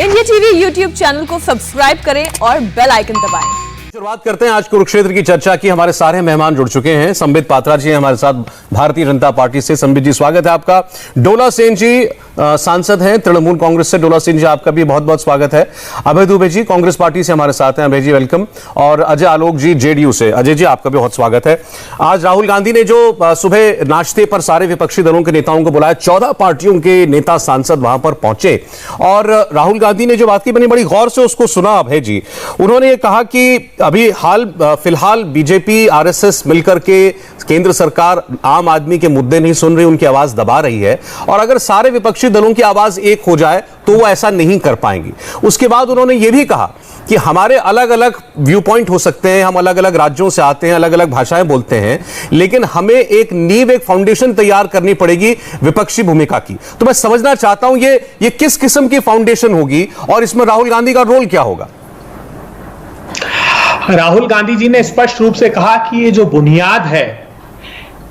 India TV YouTube channel को subscribe करें और बेल आइकन दबाएं। शुरुआत करते हैं आज कुरुक्षेत्र की चर्चा की। हमारे सारे मेहमान जुड़ चुके हैं। संबित पात्रा जी हमारे साथ भारतीय जनता पार्टी से। संबित जी स्वागत है आपका। डोला सेन जी सांसद हैं तृणमूल कांग्रेस से। डोला सेन जी आपका भी बहुत बहुत स्वागत है। अभय दुबे जी कांग्रेस पार्टी से हमारे साथ हैं। अभय जी वेलकम। और अजय आलोक जी जेडीयू से। अजय जी आपका भी बहुत स्वागत है। आज राहुल गांधी ने जो सुबह नाश्ते पर सारे विपक्षी दलों के नेताओं को बुलाया, 14 पार्टियों के नेता सांसद वहां पर पहुंचे और राहुल गांधी ने जो बात की, मैंने बड़ी गौर से उसको सुना। अभय जी उन्होंने ये कहा कि अभी फिलहाल बीजेपी आरएसएस मिलकर के केंद्र सरकार आम आदमी के मुद्दे नहीं सुन रही, उनकी आवाज दबा रही है और अगर सारे विपक्षी दलों की आवाज एक हो जाए तो वो ऐसा नहीं कर पाएंगी। उसके बाद उन्होंने ये भी कहा कि हमारे अलग अलग व्यू पॉइंट हो सकते हैं, हम अलग अलग राज्यों से आते हैं, अलग अलग भाषाएं बोलते हैं, लेकिन हमें एक नींव, एक फाउंडेशन तैयार करनी पड़ेगी विपक्षी भूमिका की। तो मैं समझना चाहता हूं ये किस किस्म की फाउंडेशन होगी और इसमें राहुल गांधी का रोल क्या होगा? राहुल गांधी जी ने स्पष्ट रूप से कहा कि ये जो बुनियाद है,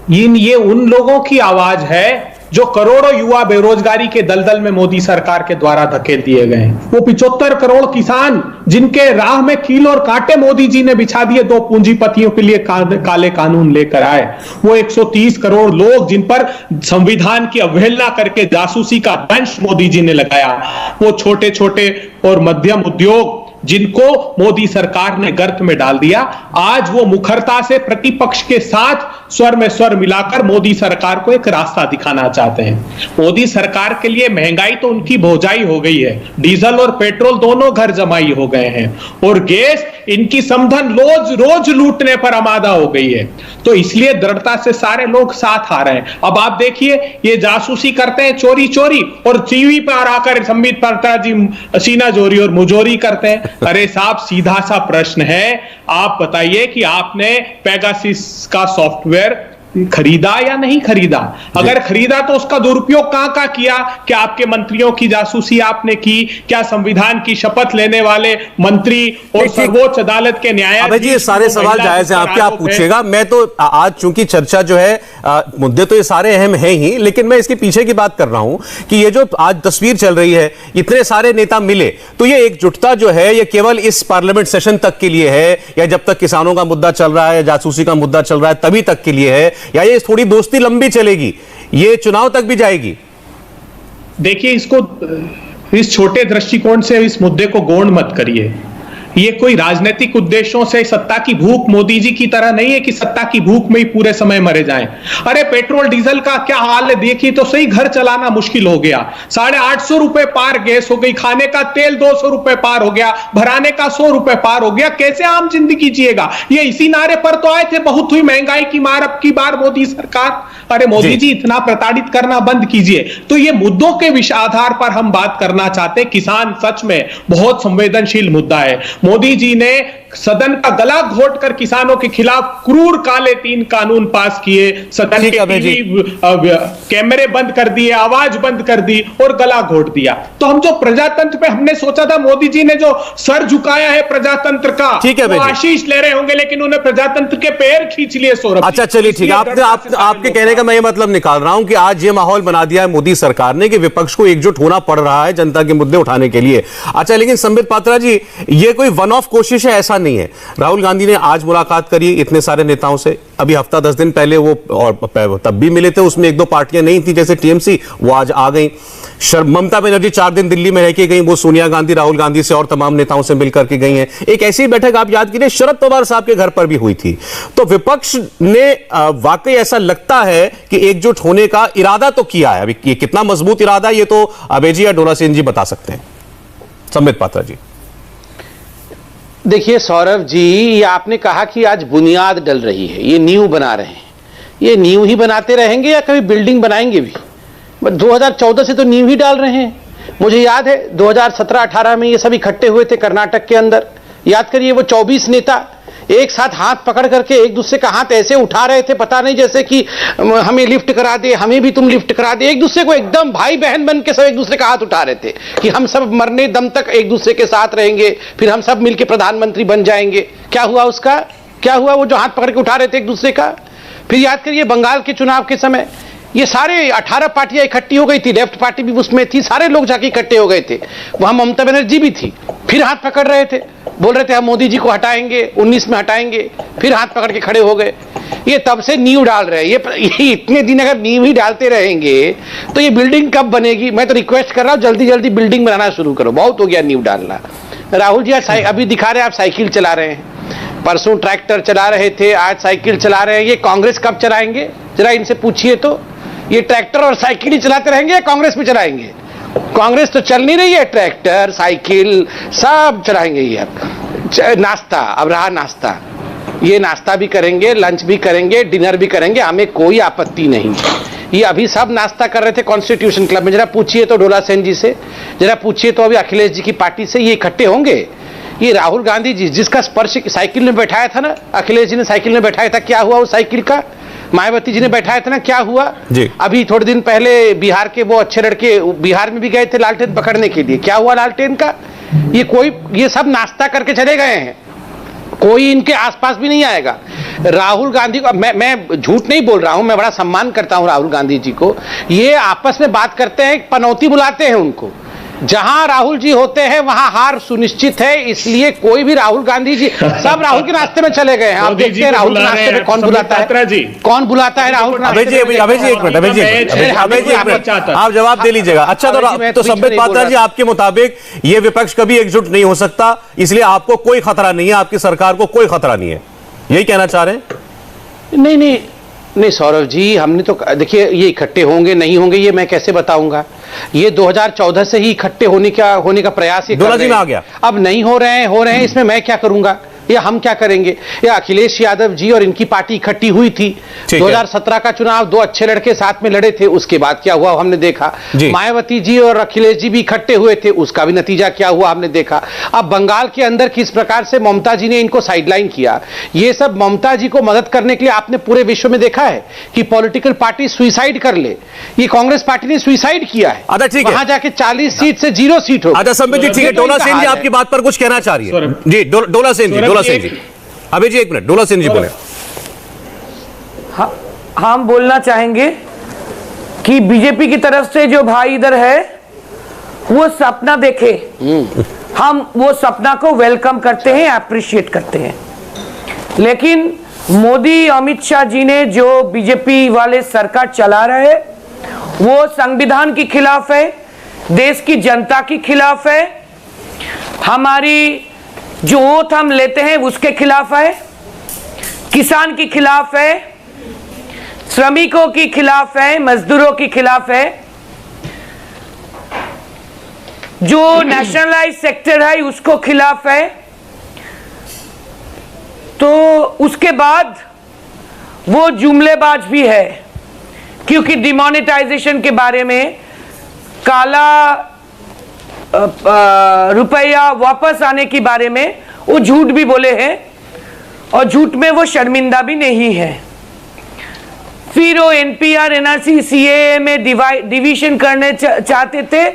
ये उन लोगों की आवाज है जो करोड़ों युवा बेरोजगारी के दलदल में मोदी सरकार के द्वारा धकेल दिए गए हैं। वो 75 करोड़ किसान जिनके राह में कील और कांटे मोदी जी ने बिछा दिए, दो पूंजीपतियों के लिए काले कानून लेकर आए। वो 130 करोड़ लोग जिन पर संविधान की अवहेलना करके जासूसी का दंश मोदी जी ने लगाया। वो छोटे छोटे और मध्यम उद्योग जिनको मोदी सरकार ने गर्त में डाल दिया, आज वो मुखरता से प्रतिपक्ष के साथ स्वर में स्वर मिलाकर मोदी सरकार को एक रास्ता दिखाना चाहते हैं। मोदी सरकार के लिए महंगाई तो उनकी भौजाई हो गई है, डीजल और पेट्रोल दोनों घर जमाई हो गए हैं और गैस इनकी समधन रोज रोज लूटने पर आमादा हो गई है। तो इसलिए दृढ़ता से सारे लोग साथ आ रहे हैं। अब आप देखिए, ये जासूसी करते हैं चोरी चोरी और टीवी पर आकर संबित पात्रा जी सीना जोरी और मुजोरी करते हैं। अरे साहब, सीधा सा प्रश्न है, आप बताइए कि आपने पेगासस का सॉफ्टवेयर खरीदा या नहीं खरीदा? अगर खरीदा तो उसका दुरुपयोग कहां किया? क्या आपके मंत्रियों की जासूसी आपने की? क्या संविधान की शपथ लेने वाले मंत्री और सर्वोच्च अदालत के न्यायाधीश? जी ये सारे सवाल जायज हैं आपके, आप पूछिएगा। मैं तो आज चूंकि चर्चा जो है मुद्दे तो ये सारे अहम हैं ही, लेकिन मैं इसके पीछे की बात कर रहा हूं कि ये जो आज तस्वीर चल रही है, इतने सारे नेता मिले, तो ये एकजुटता जो है ये केवल इस पार्लियामेंट सेशन तक के लिए है या जब तक किसानों का मुद्दा चल रहा है, जासूसी का मुद्दा चल रहा है तभी तक के लिए है, या ये थोड़ी दोस्ती लंबी चलेगी, ये चुनाव तक भी जाएगी? देखिए, इसको इस छोटे दृष्टिकोण से इस मुद्दे को गौण मत करिए। ये कोई राजनीतिक उद्देश्यों से सत्ता की भूख मोदी जी की तरह नहीं है कि सत्ता की भूख में ही पूरे समय मरे जाएं। अरे पेट्रोल डीजल का क्या हाल है देखिए तो सही, घर चलाना मुश्किल हो गया। 850 रुपए पार गैस हो गई, खाने का तेल 200 रुपए पार हो गया, भराने का 100 रुपए पार हो गया। कैसे आम जिंदगी जिएगा? ये इसी नारे पर तो आए थे, बहुत हुई महंगाई की मार अब की बार मोदी सरकार। अरे मोदी जी इतना प्रताड़ित करना बंद कीजिए। तो ये मुद्दों के आधार पर हम बात करना चाहते हैं। किसान सच में बहुत संवेदनशील मुद्दा है। मोदी जी ने सदन का गला घोटकर किसानों के खिलाफ क्रूर काले 3 कानून पास किए, सदन के टीवी कैमरे बंद कर दिए, आवाज बंद कर दी और गला घोट दिया। तो हम जो प्रजातंत्र पे हमने सोचा था मोदी जी ने जो सर झुकाया है प्रजातंत्र का, वो आशीष ले रहे होंगे, लेकिन उन्हें प्रजातंत्र के पैर खींच लिए सौरभ। अच्छा चलिए ठीक है, आपके कहने का मैं ये मतलब निकाल रहा हूं कि आज ये माहौल बना दिया है मोदी सरकार ने कि विपक्ष को एकजुट होना पड़ रहा है जनता के मुद्दे उठाने के लिए। अच्छा, लेकिन संबित पात्रा जी, ये कोई वन ऑफ कोशिश है ऐसा नहीं है। राहुल गांधी ने आज मुलाकात करी इतने सारे नेताओं से, अभी हफ्ता 10 दिन पहले वो और तब भी मिले थे, उसमें 1-2 पार्टियां नहीं थी जैसे टीएमसी, वो आज आ गई। ममता बनर्जी 4 दिन दिल्ली में रह के गई, वो सोनिया गांधी, राहुल गांधी से और तमाम नेताओं से मिलकर के गई हैं। एक ऐसी बैठक आप याद कीजिए शरद पवार साहब के घर पर भी हुई थी। तो विपक्ष ने वाकई ऐसा लगता है कि एकजुट होने का इरादा तो किया है। अभी ये कितना मजबूत इरादा, ये तो अभय जी या डोला सेन जी बता सकते हैं। संबित पात्रा जी देखिए सौरभ जी, ये आपने कहा कि आज बुनियाद डल रही है, ये नींव बना रहे हैं। ये नींव ही बनाते रहेंगे या कभी बिल्डिंग बनाएंगे भी? 2014 से तो नींव ही डाल रहे हैं। मुझे याद है 2017-18 में ये सब इकट्ठे हुए थे कर्नाटक के अंदर। याद करिए, वो 24 नेता एक साथ हाथ पकड़ करके एक दूसरे का हाथ ऐसे उठा रहे थे, पता नहीं जैसे कि हमें लिफ्ट करा दे, हमें भी तुम लिफ्ट करा दे। एक दूसरे को एकदम भाई बहन बन के सब एक दूसरे का हाथ उठा रहे थे कि हम सब मरने दम तक एक दूसरे के साथ रहेंगे, फिर हम सब मिलकर प्रधानमंत्री बन जाएंगे। क्या हुआ उसका? क्या हुआ वो जो हाथ पकड़ के उठा रहे थे एक दूसरे का? फिर याद करिए बंगाल के चुनाव के समय ये सारे 18 पार्टियां इकट्ठी हो गई थी, लेफ्ट पार्टी भी उसमें थी, सारे लोग जाके इकट्ठे हो गए थे, वहां ममता बनर्जी भी थी, फिर हाथ पकड़ रहे थे, बोल रहे थे हम मोदी जी को हटाएंगे, 19 में हटाएंगे, फिर हाथ पकड़ के खड़े हो गए। ये तब से नींव डाल रहे हैं, ये इतने दिन अगर नींव ही डालते रहेंगे तो ये बिल्डिंग कब बनेगी? मैं तो रिक्वेस्ट कर रहा हूं जल्दी जल्दी बिल्डिंग बनाना शुरू करो, बहुत हो गया नींव डालना। राहुल जी अभी दिखा रहे हैं आप साइकिल चला रहे हैं, परसों ट्रैक्टर चला रहे थे, आज साइकिल चला रहे हैं। ये कांग्रेस कब चलाएंगे? जरा इनसे पूछिए तो, ये ट्रैक्टर और साइकिल ही चलाते रहेंगे या कांग्रेस भी चलाएंगे? कांग्रेस तो चल नहीं रही है, ट्रैक्टर साइकिल सब चलाएंगे ये। अब नाश्ता, अब रहा नाश्ता, ये नाश्ता भी करेंगे, लंच भी करेंगे, डिनर भी करेंगे, हमें कोई आपत्ति नहीं। ये अभी सब नाश्ता कर रहे थे कॉन्स्टिट्यूशन क्लब में, जरा पूछिए तो डोला सेन जी से, जरा पूछिए तो अभी अखिलेश जी की पार्टी से ये इकट्ठे होंगे? ये राहुल गांधी जी जिसका स्पर्श साइकिल में बैठाया था ना, अखिलेश जी ने साइकिल में बैठाया था, क्या हुआ उस साइकिल का? मायावती जी ने बैठाया था ना, क्या हुआ? अभी थोड़े दिन पहले बिहार के वो अच्छे लड़के बिहार में भी गए थे लालटेन पकड़ने के लिए, क्या हुआ लालटेन का? ये सब नाश्ता करके चले गए हैं, कोई इनके आसपास भी नहीं आएगा। राहुल गांधी को मैं झूठ नहीं बोल रहा हूं, मैं बड़ा सम्मान करता हूं राहुल गांधी जी को। ये आपस में बात करते हैं, पनौती बुलाते हैं उनको, जहां राहुल जी होते हैं वहां हार सुनिश्चित है, इसलिए कोई भी राहुल गांधी जी सब राहुल के रास्ते में चले गए हैं। आप देखते हैं राहुल के रास्ते में कौन बुलाता है, कौन बुलाता है राहुल? अभय जी एक मिनट, आप जवाब दे लीजिएगा। अच्छा तो संबित पात्रा जी, आपके मुताबिक ये विपक्ष कभी एकजुट नहीं हो सकता, इसलिए आपको कोई खतरा नहीं है, आपकी सरकार को कोई खतरा नहीं है, यही कहना चाह रहे हैं? नहीं सौरभ जी, हमने तो देखिए ये इकट्ठे होंगे नहीं होंगे ये मैं कैसे बताऊंगा? ये 2014 से ही इकट्ठे होने का प्रयास ये कर रहे हैं। आ गया, अब नहीं हो रहे हैं, इसमें मैं क्या करूंगा या हम क्या करेंगे? या अखिलेश यादव जी और इनकी पार्टी इकट्ठी हुई थी, 2017 का चुनाव दो अच्छे लड़के साथ में लड़े थे, उसके बाद क्या हुआ हमने देखा। मायावती जी और अखिलेश जी भी इकट्ठे हुए थे, उसका भी नतीजा क्या हुआ हमने देखा। अब बंगाल के अंदर किस प्रकार से ममता जी ने इनको साइडलाइन किया, ये सब ममता जी को मदद करने के लिए आपने पूरे विश्व में देखा है कि पॉलिटिकल पार्टी सुइसाइड कर ले। ये कांग्रेस पार्टी ने सुइसाइड किया है, वहां जाके 40 सीट से 0 सीट हो। अच्छा संबित जी, ठीक है, डोला सेन जी आपकी बात पर कुछ कहना चाह रही है जी? डोला सेन जी, अभी जी एक मिनट, डोला सेन जी बोले। हम बोलना चाहेंगे कि बीजेपी की तरफ से जो भाई इधर है वो सपना देखे, हम वो सपना को वेलकम करते हैं, अप्रिशिएट करते हैं। लेकिन मोदी अमित शाह जी ने जो बीजेपी वाले सरकार चला रहे वो संविधान के खिलाफ है, देश की जनता के खिलाफ है, हमारी जो वोट हम लेते हैं उसके खिलाफ है, किसान के खिलाफ है, श्रमिकों के खिलाफ है, मजदूरों के खिलाफ है, जो नेशनलाइज सेक्टर है उसको खिलाफ है। तो उसके बाद वो जुमलेबाज भी है, क्योंकि डिमोनेटाइजेशन के बारे में, काला रुपया वापस आने के बारे में वो झूठ भी बोले हैं और झूठ में वो शर्मिंदा भी नहीं है। फिर वो एनपीआर एनआरसी सीएए में डिवीजन करने चाहते थे,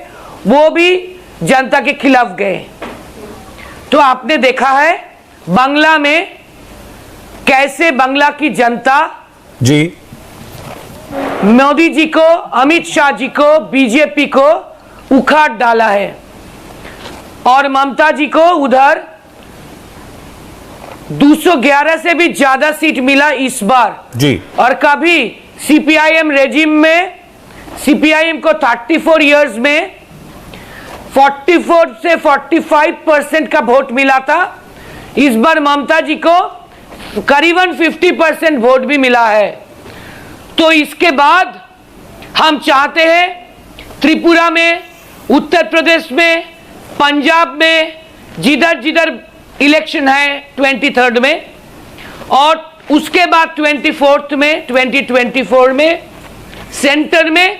वो भी जनता के खिलाफ गए। तो आपने देखा है बांग्ला में कैसे बांग्ला की जनता जी मोदी जी को, अमित शाह जी को, बीजेपी को उखाड़ डाला है और ममता जी को उधर 211 से भी ज्यादा सीट मिला इस बार जी। और कभी सीपीआईएम रेजिम में सीपीआईएम को 34 इयर्स में 44 से 45% का वोट मिला था, इस बार ममता जी को करीबन 50% वोट भी मिला है। तो इसके बाद हम चाहते हैं त्रिपुरा में, उत्तर प्रदेश में, पंजाब में, जिधर जिधर इलेक्शन है 23rd में और उसके बाद 24th में 2024 में सेंटर में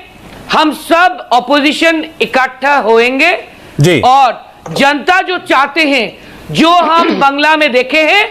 हम सब ऑपोजिशन इकट्ठा होंगे जी। और जनता जो चाहते हैं, जो हम बांग्ला में देखे हैं,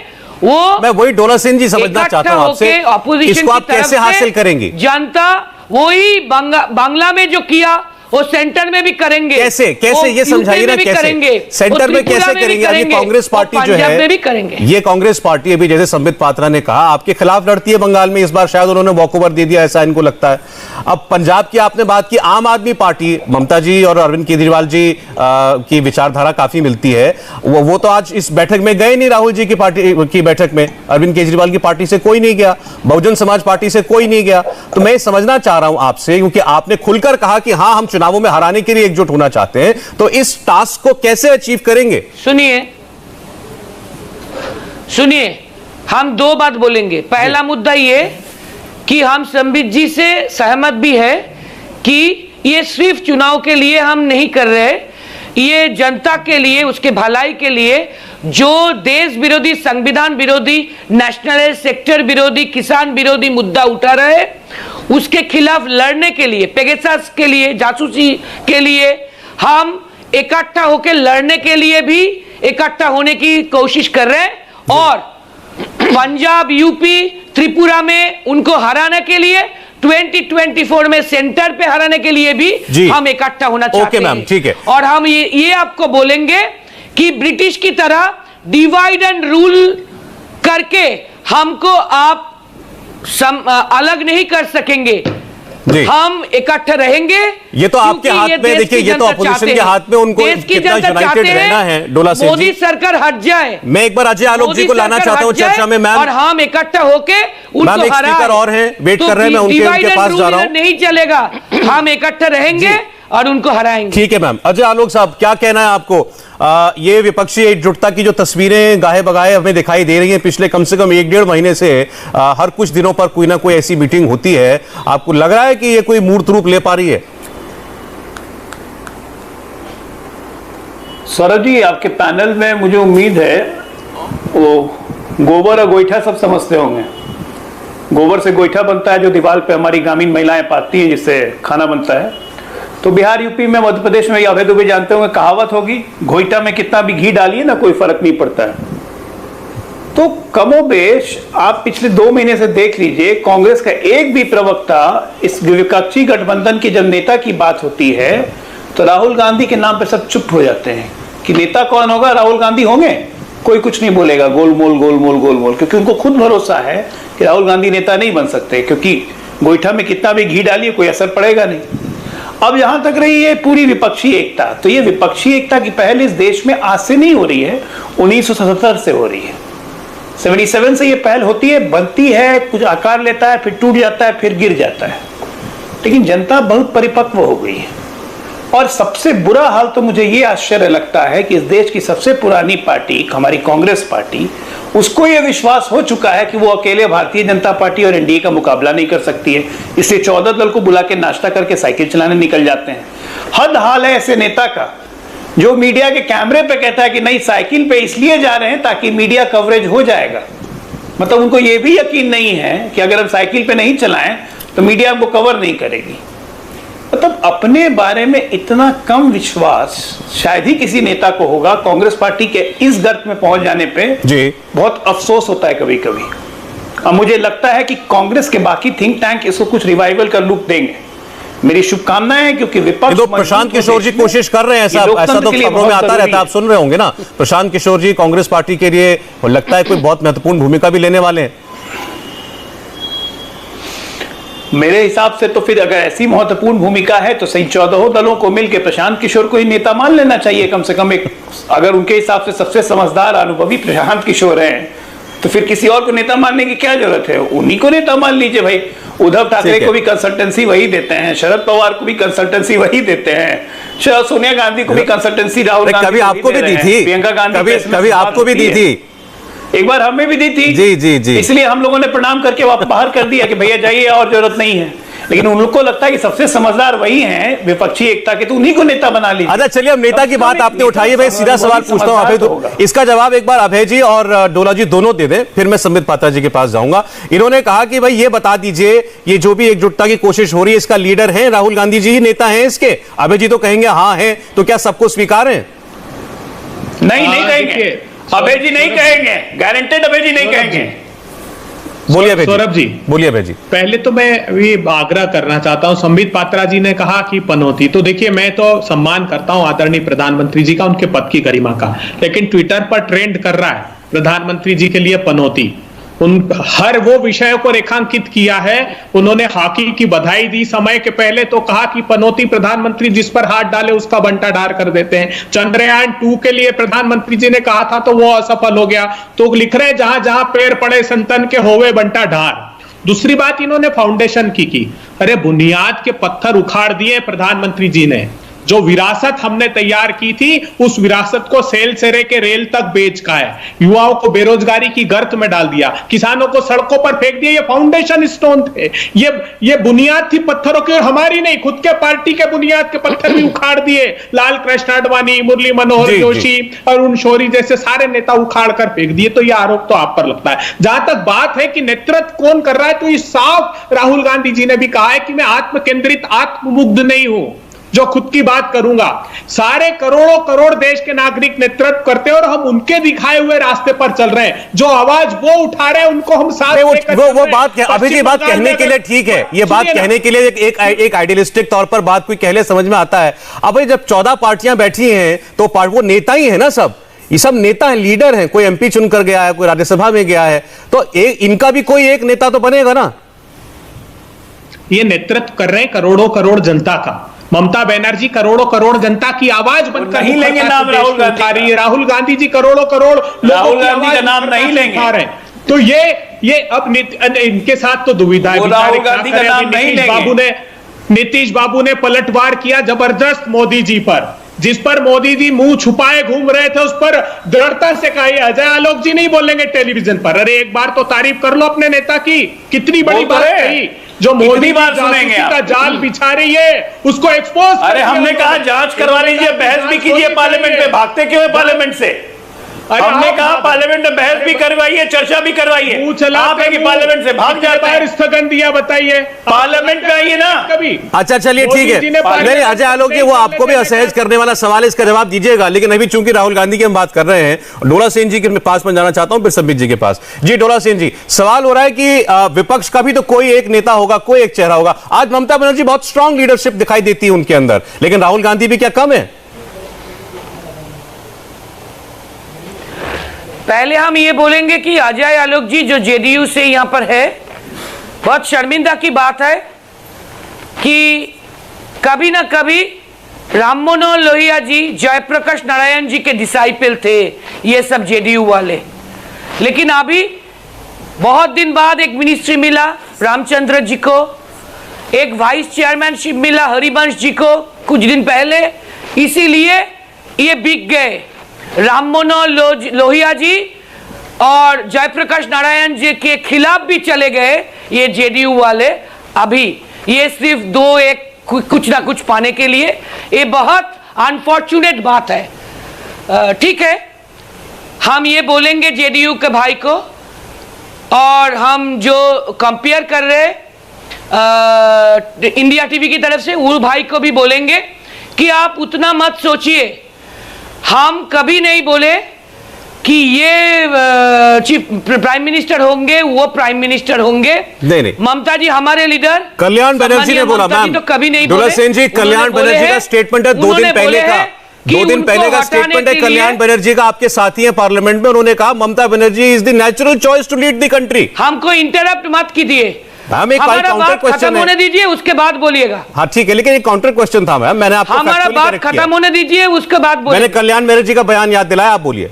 वो मैं वही डोला सिंह जी समझना चाहता हूं आपसे, ऑपोजिशन इसको आप कैसे हासिल करेंगे? जनता वही बांग्ला में जो किया वो सेंटर में भी करेंगे। कैसे ये समझाइए ना, कैसे सेंटर में कैसे करेंगे? अभी कांग्रेस पार्टी जो है में भी करेंगे। ये कांग्रेस पार्टी अभी जैसे संबित पात्रा ने कहा आपके खिलाफ लड़ती है बंगाल में, इस बार शायद उन्होंने वॉकओवर दे दिया, ऐसा इनको लगता है। अब पंजाब की आपने बात की, आम आदमी पार्टी, ममता जी और अरविंद केजरीवाल जी की विचारधारा काफी मिलती है। वो तो आज इस बैठक में गए नहीं, राहुल जी की पार्टी की बैठक में अरविंद केजरीवाल की पार्टी से कोई नहीं गया, बहुजन समाज पार्टी से कोई नहीं गया। तो मैं समझना चाह रहा हूं आपसे, क्योंकि आपने खुलकर कहा कि हां हम चुनावों में हराने के लिए एकजुट होना चाहते हैं, तो इस टास्क को कैसे अचीव करेंगे? सुनिए, हम दो बात बोलेंगे। पहला मुद्दा ये कि हम संबित जी से सहमत भी है कि ये सिर्फ चुनाव के लिए हम नहीं कर रहे, ये जनता के लिए, उसके भलाई के लिए जो देश विरोधी, संविधान विरोधी, नेशनल सेक्टर विरोधी, किसान विरोधी मुद्दा उठा रहे, उसके खिलाफ लड़ने के लिए, पेगासस के लिए, जासूसी के लिए, हम इकट्ठा होकर लड़ने के लिए भी इकट्ठा होने की कोशिश कर रहे हैं। और पंजाब, यूपी, त्रिपुरा में उनको हराने के लिए, 2024 में सेंटर पे हराने के लिए भी हम इकट्ठा होना चाहते हैं। मैम, ठीक है। और हम ये आपको बोलेंगे कि ब्रिटिश की तरह डिवाइड एंड रूल करके हमको आप अलग नहीं कर सकेंगे। हम इकट्ठे रहेंगे। ये तो आपके हाथ में, देखिए ये तो अपोजिशन के हाथ में, उनको कितना यूनाइटेड रहना है। डोला सेन जी, मोदी सरकार हट जाए। मैं एक बार अजय आलोक जी को लाना चाहता हूं चर्चा में मैम, और हम इकट्ठा होके उनको एक स्पीकर और हैं, वेट कर रहे हैं, मैं उनके पास जा रहा हूं। नहीं चलेगा, हम इकट्ठे रहेंगे और उनको हराएंगे। ठीक है मैम। अजय आलोक साहब, क्या कहना है आपको? ये विपक्षी एकजुटता की जो तस्वीरें गाहे बगाए हमें दिखाई दे रही हैं पिछले कम से कम 1-1.5 महीने से, हर कुछ दिनों पर कोई ना कोई ऐसी मीटिंग होती है, आपको लग रहा है कि ये कोई मूर्त रूप ले पा रही है? सौरभ जी, आपके पैनल में मुझे उम्मीद है वो गोबर और गोईठा सब समझते होंगे। गोबर से गोईठा बनता है जो दीवार पे हमारी ग्रामीण महिलाएं पाती हैं, जिससे खाना बनता है। तो बिहार, यूपी में, मध्य प्रदेश में, अभय दुबे जानते होंगे, कहावत होगी, गोईठा में कितना भी घी डालिए ना, कोई फर्क नहीं पड़ता है। तो कमोबेश आप पिछले 2 महीने से देख लीजिए, कांग्रेस का एक भी प्रवक्ता, इस विपक्षी गठबंधन के जब नेता की बात होती है तो राहुल गांधी के नाम पे सब चुप हो जाते हैं कि नेता कौन होगा, राहुल गांधी होंगे, कोई कुछ नहीं बोलेगा, गोलमोल गोलमोल गोलमोल, क्योंकि उनको खुद भरोसा है कि राहुल गांधी नेता नहीं बन सकते, क्योंकि गोईठा में कितना भी घी डालिए कोई असर पड़ेगा नहीं। अब यहां तक रही है पूरी विपक्षी एकता, तो ये विपक्षी एकता की पहल इस देश में आज से नहीं हो रही है, 1977 से हो रही है। 77 से ये पहल होती है, बनती है, कुछ आकार लेता है, फिर टूट जाता है, फिर गिर जाता है। लेकिन जनता बहुत परिपक्व हो गई है। और सबसे बुरा हाल तो मुझे ये आश्चर्य लगता है कि इस देश की सबसे पुरानी पार्टी, हमारी कांग्रेस पार्टी, उसको यह विश्वास हो चुका है कि वो अकेले भारतीय जनता पार्टी और एनडीए का मुकाबला नहीं कर सकती है, इसलिए 14 दल को बुला के नाश्ता करके साइकिल चलाने निकल जाते हैं। हद हाल है ऐसे नेता का जो मीडिया के कैमरे पे कहता है कि नहीं, साइकिल पे इसलिए जा रहे हैं ताकि मीडिया कवरेज हो जाएगा। मतलब उनको यह भी यकीन नहीं है कि अगर हम साइकिल पे नहीं चलाएं तो मीडिया हमको कवर नहीं करेगी। मतलब अपने बारे में इतना कम विश्वास शायद ही किसी नेता को होगा। कांग्रेस पार्टी के इस गर्त में पहुंच जाने पे जी बहुत अफसोस होता है कभी कभी। अब मुझे लगता है कि कांग्रेस के बाकी थिंक टैंक इसको कुछ रिवाइवल का लुक देंगे। मेरी शुभकामनाएं हैं, क्योंकि विपक्ष तो प्रशांत किशोर जी कोशिश कर रहे हैं, ऐसा तो खबरों में आता रहता है, आप सुन रहे होंगे ना। प्रशांत किशोर जी कांग्रेस पार्टी के लिए लगता है कोई बहुत महत्वपूर्ण भूमिका भी लेने वाले हैं। मेरे हिसाब से तो फिर अगर ऐसी महत्वपूर्ण भूमिका है तो सही 14 दलों को मिलकर प्रशांत किशोर को ही नेता मान लेना चाहिए कम से कम। एक अगर उनके हिसाब से सबसे समझदार अनुभवी प्रशांत किशोर हैं तो फिर किसी और को नेता मानने की क्या जरूरत है, उन्हीं को नेता मान लीजिए भाई। उद्धव ठाकरे को भी कंसल्टेंसी वही देते हैं, शरद पवार को भी कंसल्टेंसी वही देते हैं, सोनिया गांधी को भी कंसल्टेंसी राहुल गांधी कभी आपको भी दी थी, प्रियंका गांधी कभी आपको भी दी थी, एक बार हमें भी दी थी। जी जी जी, इसलिए हम लोगों ने प्रणाम करके बाहर कर दिया कि भैया जाइए और जरूरत नहीं है। लेकिन उनको लगता है कि सबसे समझदार वही हैं विपक्षी एकता के, तो उन्हीं को नेता बना लीजिए। अच्छा चलिए, अब नेता की बात आपने उठाई है, मैं सीधा सवाल पूछता हूं अभय, तो इसका जवाब एक बार अभय जी और डोला जी दोनों दे दें, फिर मैं संबित पात्रा जी के पास जाऊंगा। इन्होंने कहा कि भाई ये बता दीजिए, ये जो भी एकजुटता की कोशिश हो रही है, इसका लीडर है राहुल गांधी जी ही नेता है इसके? अभय जी तो कहेंगे हाँ है, तो क्या सबको स्वीकार है? नहीं कहेंगे, अभय जी नहीं कहेंगे, गारंटेड अभय जी नहीं कहेंगे। बोलिए भाई, सौरभ जी बोलिए भाई जी। पहले तो मैं ये आग्रह करना चाहता हूं, संबित पात्रा जी ने कहा कि पनौती, तो देखिए मैं तो सम्मान करता हूं आदरणीय प्रधानमंत्री जी का, उनके पद की गरिमा का, लेकिन ट्विटर पर ट्रेंड कर रहा है प्रधानमंत्री जी के लिए पनौती। उन हर वो विषय को रेखांकित किया है। उन्होंने हॉकी की बधाई दी समय के पहले, तो कहा कि पनौती प्रधानमंत्री जिस पर हाथ डाले उसका बंटा ढार कर देते हैं। चंद्रयान 2 के लिए प्रधानमंत्री जी ने कहा था तो वो असफल हो गया, तो लिख रहे जहां जहां पैर पड़े संतन के होवे बंटा ढार। दूसरी बात इन्होंने फाउंडेशन की। अरे बुनियाद के पत्थर उखाड़ दिए प्रधानमंत्री जी ने। जो विरासत हमने तैयार की थी उस विरासत को सेल से लेके रेल तक बेच का है, युवाओं को बेरोजगारी की गर्त में डाल दिया, किसानों को सड़कों पर फेंक दिया। ये फाउंडेशन स्टोन थे, ये बुनियाद थी पत्थरों की, हमारी नहीं, खुद के पार्टी के बुनियाद के पत्थर भी उखाड़ दिए। लाल कृष्ण आडवाणी, मुरली मनोहर जोशी, अरुण शौरी जैसे सारे नेता उखाड़ कर फेंक दिए। तो ये आरोप तो आप पर लगता है। जहां तक बात है कि नेतृत्व कौन कर रहा है, तो ये साफ राहुल गांधी जी ने भी कहा है कि मैं आत्म केंद्रित आत्ममुग्ध नहीं हूं जो खुद की बात करूंगा। सारे करोड़ों करोड़ देश के नागरिक नेतृत्व करते हैं और हम उनके दिखाए हुए रास्ते पर चल रहे हैं। जो आवाज वो उठा रहे हैं उनको हम साथ लेकर वो बात अभी जी बात कहने के लिए ठीक है, ये बात कहने के लिए एक आइडियलिस्टिक तौर पर बात कोई कहले समझ में आता है। अब जब 14 पार्टियां बैठी हैं तो वो नेता ही है ना, सब ये सब नेता हैं, लीडर हैं। कोई एमपी चुनकर गया है, कोई राज्यसभा में गया है, तो इनका भी कोई एक नेता तो बनेगा ना। ये नेतृत्व कर रहे हैं करोड़ों करोड़ जनता का। ममता बनर्जी करोड़ों करोड़ जनता की आवाज बनकर नहीं लेंगे नाम राहुल गांधी। राहुल गांधी जी करोड़ों करोड़ राहुल गांधी का नाम नहीं लेंगे। तो ये अब इनके साथ तो दुविधा है। राहुल गांधी का नाम नहीं लेंगे। नीतीश बाबू ने पलटवार किया जबरदस्त मोदी जी पर, जिस पर मोदी जी मुंह छुपाए घूम रहे थे, उस पर दृढ़ता से कहा अजय आलोक जी नहीं बोलेंगे टेलीविजन पर। अरे एक बार तो तारीफ कर लो अपने नेता की, कितनी बड़ी बात कही। जो मोदी बार सुनेंगे का जाल बिछा रही है उसको एक्सपोज। अरे हमने कहा जांच करवा लीजिए, बहस भी कीजिए पार्लियामेंट में, भागते क्यों है पार्लियामेंट से? हमने कहा पार्लियामेंट में बहस भी करवाइए, चर्चा भी करवाइए। आप है कि पार्लियामेंट से भाग जाते हैं। स्थगन दिया बताइए, पार्लियामेंट में आइए ना कभी। अच्छा चलिए ठीक है, नहीं अजय आलोक जी वो आपको भी असहज करने वाला सवाल, इसका जवाब दीजिएगा। लेकिन अभी चूंकि राहुल गांधी की हम बात कर रहे हैं, डोला सेन जी के पास में जाना चाहता हूं, फिर संबित जी के पास। जी डोला सेन जी, सवाल हो रहा है कि विपक्ष का भी तो कोई एक नेता होगा, कोई एक चेहरा होगा। आज ममता बनर्जी बहुत स्ट्रांग लीडरशिप दिखाई देती है उनके अंदर, लेकिन राहुल गांधी भी क्या कम है? पहले हम ये बोलेंगे कि अजय आलोक जी जो जेडीयू से यहां पर है, बहुत शर्मिंदा की बात है कि कभी ना कभी राम मनोहर लोहिया जी, जयप्रकाश नारायण जी के डिसाइपल थे ये सब जेडीयू वाले। लेकिन अभी बहुत दिन बाद एक मिनिस्ट्री मिला रामचंद्र जी को, एक वाइस चेयरमैनशिप मिला हरिवंश जी को कुछ दिन पहले, इसीलिए ये बिक गए। राम मनोहर लोहिया जी और जयप्रकाश नारायण जी के खिलाफ भी चले गए ये जेडीयू वाले। अभी ये सिर्फ दो एक कुछ ना कुछ पाने के लिए, ये बहुत अनफॉर्चुनेट बात है। ठीक है, हम ये बोलेंगे जेडीयू के भाई को, और हम जो कंपेयर कर रहे इंडिया टीवी की तरफ से वो भाई को भी बोलेंगे कि आप उतना मत सोचिए। हम कभी नहीं बोले कि ये चीफ प्राइम मिनिस्टर होंगे, वो प्राइम मिनिस्टर होंगे। नहीं। ममता जी हमारे लीडर कल्याण बनर्जी ने बोला। मैम तो कभी नहीं डोला सेन जी, कल्याण बनर्जी का स्टेटमेंट है 2 दिन पहले का, 2 दिन पहले का स्टेटमेंट है कल्याण बनर्जी का, आपके साथी हैं पार्लियामेंट में। उन्होंने कहा Mamata Banerjee is the natural choice to lead the country. हमको इंटरप्ट मत कीजिए, हमारा बात खत्म होने दीजिए उसके बाद बोलिएगा। हाँ ठीक है, लेकिन एक काउंटर क्वेश्चन था मैम, मैंने आपको हमारा बात खत्म होने दीजिए उसके बाद बोलिए। मैंने कल्याण बनर्जी का बयान याद दिलाया, आप बोलिए।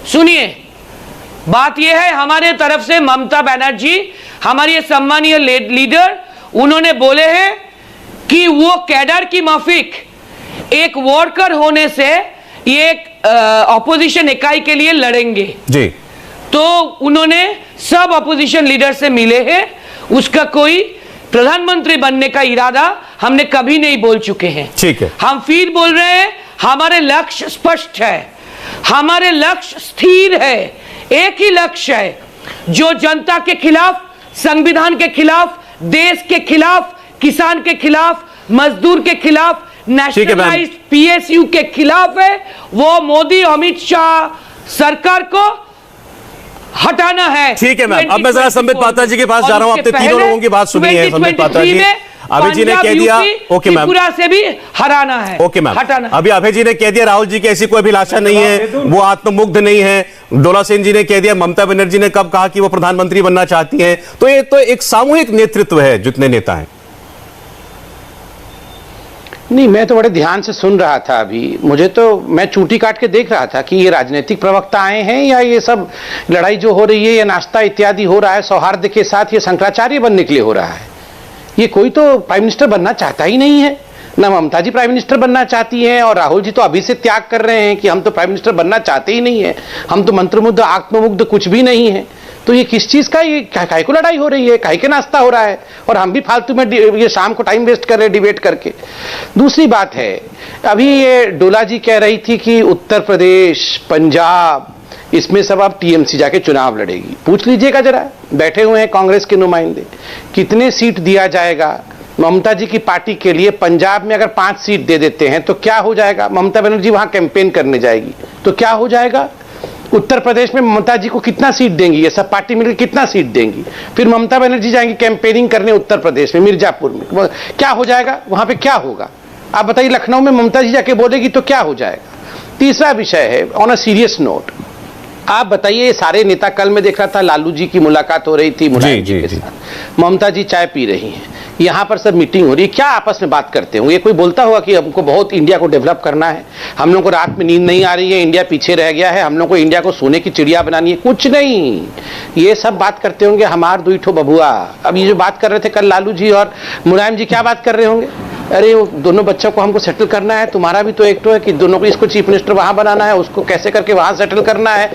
सुनिए, बात यह है हमारे तरफ से ममता बनर्जी हमारी सम्मानीय लीडर, उन्होंने बोले हैं कि वो कैडर की माफिक एक वर्कर होने से एक ऑपोजिशन इकाई के लिए लड़ेंगे जी। तो उन्होंने सब अपोजिशन लीडर से मिले हैं, उसका कोई प्रधानमंत्री बनने का इरादा हमने कभी नहीं बोल चुके हैं। ठीक है, हम फिर बोल रहे हैं हमारे लक्ष्य स्पष्ट है, हमारे लक्ष्य स्थिर है, एक ही लक्ष्य है जो जनता के खिलाफ, संविधान के खिलाफ, देश के खिलाफ, किसान के खिलाफ, मजदूर के खिलाफ, नेशनलाइज्ड पीएसयू के खिलाफ है। वो मोदी अमित शाह सरकार को हटाना है। ठीक है मैम, अब मैं जरा संबित पात्रा जी के पास जा रहा हूं। आपने तीनों लोगों की बात सुनी है। संबित पात्रा जी, अभय जी ने कह दिया, ओके मैम, त्रिपुरा से भी हराना है, ओके मैम, हटाना। अभी अभय जी ने कह दिया राहुल जी की ऐसी कोई अभिलाषा नहीं है, वो आत्ममुग्ध नहीं है। डोला सेन जी ने कह दिया, ममता बनर्जी ने कब कहा कि वो प्रधानमंत्री बनना चाहती हैं। तो ये तो एक सामूहिक नेतृत्व है जितने नेता हैं। नहीं, मैं तो बड़े ध्यान से सुन रहा था। अभी मुझे तो, मैं चूटी काट के देख रहा था कि ये राजनीतिक प्रवक्ता आए हैं या ये सब लड़ाई जो हो रही है या नाश्ता इत्यादि हो रहा है सौहार्द के साथ, ये शंकराचार्य बनने के लिए हो रहा है। ये कोई तो प्राइम मिनिस्टर बनना चाहता ही नहीं है। ना ममता जी प्राइम मिनिस्टर बनना चाहती हैं और राहुल जी तो अभी से त्याग कर रहे हैं कि हम तो प्राइम मिनिस्टर बनना चाहते ही नहीं है, हम तो मंत्रमुग्ध आत्ममुग्ध कुछ भी नहीं है। तो ये किस चीज का, ये काहे को लड़ाई हो रही है, काहे के नाश्ता हो रहा है, और हम भी फालतू में ये शाम को टाइम वेस्ट कर रहे हैं डिबेट करके। दूसरी बात है, अभी ये डोला जी कह रही थी कि उत्तर प्रदेश, पंजाब, इसमें सब अब टीएमसी जाके चुनाव लड़ेगी। पूछ लीजिएगा जरा, बैठे हुए हैं कांग्रेस के नुमाइंदे, कितने सीट दिया जाएगा ममता जी की पार्टी के लिए। पंजाब में अगर 5 सीट दे देते हैं तो क्या हो जाएगा, ममता बनर्जी वहां कैंपेन करने जाएगी तो क्या हो जाएगा। उत्तर प्रदेश में ममता जी को कितना सीट देंगी, ये सब पार्टी मिलकर कितना सीट देंगी। फिर ममता बनर्जी जाएंगी कैंपेनिंग करने उत्तर प्रदेश में, मिर्जापुर में, क्या हो जाएगा वहां पे, क्या होगा आप बताइए। लखनऊ में ममता जी जाके बोलेगी तो क्या हो जाएगा। तीसरा विषय है, ऑन अ सीरियस नोट, आप बताइए, ये सारे नेता, कल मैं देख रहा था लालू जी की मुलाकात हो रही थी मुलायम जी के साथ, ममता जी चाय पी रही हैं, यहाँ पर सब मीटिंग हो रही है, क्या आपस में बात करते होंगे। कोई बोलता होगा कि हमको बहुत इंडिया को डेवलप करना है, हम लोग को रात में नींद नहीं आ रही है, इंडिया पीछे रह गया है, हम लोग को इंडिया को सोने की चिड़िया बनानी है, कुछ नहीं। ये सब बात करते होंगे हमार दुई ठो बबुआ। अब ये जो बात कर रहे थे कल लालू जी और मुलायम जी, क्या बात कर रहे होंगे, अरे वो दोनों बच्चों को हमको सेटल करना है, तुम्हारा भी तो एक तो है कि दोनों को, इसको चीफ मिनिस्टर वहां बनाना है, उसको कैसे करके वहां सेटल करना है,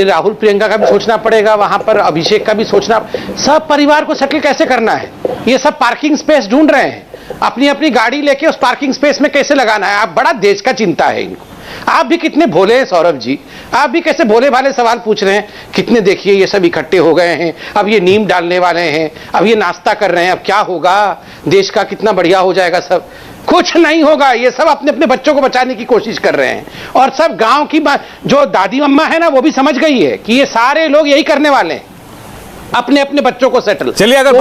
राहुल प्रियंका का भी सोचना पड़ेगा, वहां पर अभिषेक का भी सोचना, सब परिवार को सेटल कैसे करना है। ये सब पार्किंग स्पेस ढूंढ रहे हैं, अपनी अपनी गाड़ी लेके उस पार्किंग स्पेस में कैसे लगाना है। आप, बड़ा देश का चिंता है इनको। आप भी कितने भोले हैं सौरभ जी, आप भी कैसे भोले भाले सवाल पूछ रहे हैं। कितने देखिए ये सब इकट्ठे हो गए हैं, अब ये नींव डालने वाले हैं, अब ये नाश्ता कर रहे हैं, अब क्या होगा, देश का कितना बढ़िया हो जाएगा सब। कुछ नहीं होगा, ये सब अपने अपने बच्चों को बचाने की कोशिश कर रहे हैं। और सब गांव की जो दादी अम्मा है ना, वो भी समझ गई है कि ये सारे लोग यही करने वाले हैं, अपने अपने बच्चों को सेटल। चलिए, अगर